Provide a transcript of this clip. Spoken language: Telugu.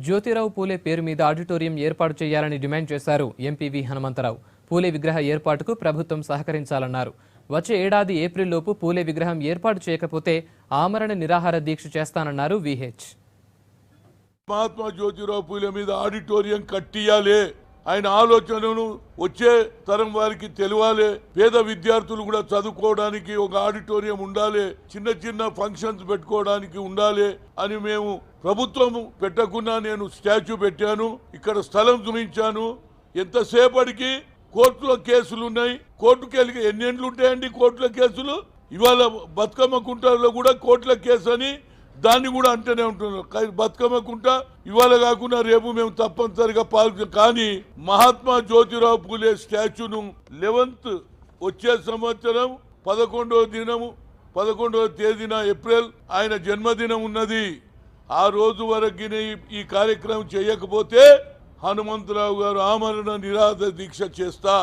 జ్యోతిరావు పూలే పేరు మీద ఆడిటోరియం ఏర్పాటు చేయాలని డిమాండ్ చేశారు ఎంపీవి హనుమంతరావు. పూలే విగ్రహ ఏర్పాటుకు ప్రభుత్వం సహకరించాలన్నారు. వచ్చే ఏడాది ఏప్రిల్లోపు పూలే విగ్రహం ఏర్పాటు చేయకపోతే ఆమరణ నిరాహార దీక్ష చేస్తానన్నారు విహెచ్. మహాత్మా జ్యోతిరావు పూలే మీద ఆడిటోరియం కట్టియాలి. ఆయన ఆలోచనను వచ్చే తరం వారికి తెలియాలి. పేద విద్యార్థులు కూడా చదువుకోవడానికి ఒక ఆడిటోరియం ఉండాలి, చిన్న చిన్న ఫంక్షన్స్ పెట్టుకోవడానికి ఉండాలి అని మేము ప్రభుత్వం పెట్టకుండా నేను స్టాచ్యూ పెట్టాను. ఇక్కడ స్థలం చూపించాను. ఎంతసేపటికి కోర్టులో కేసులు ఉన్నాయి. కోర్టుకు వెళ్ళి ఎన్నేళ్ళు ఉంటాయండి కోర్టుల కేసులు? ఇవాళ బతుకమ్మ కుంటలో కూడా కోర్టుల కేసు అని దాన్ని కూడా అంటూనే ఉంటున్నారు. బతుకమ్మ కుంట ఇవాళ కాకుండా రేపు మేము తప్పనిసరిగా పాల్గొంటాం. కానీ మహాత్మా జ్యోతిరావు పూలే స్టాచ్యూను 11th వచ్చే సంవత్సరం 11వ తేదీన ఏప్రిల్ ఆయన జన్మదినం ఉన్నది. ఆ రోజు వరకు ఈ కార్యక్రమం చేయకపోతే హనుమంతరావు గారు ఆమరణ నిరాహార దీక్ష చేస్తా.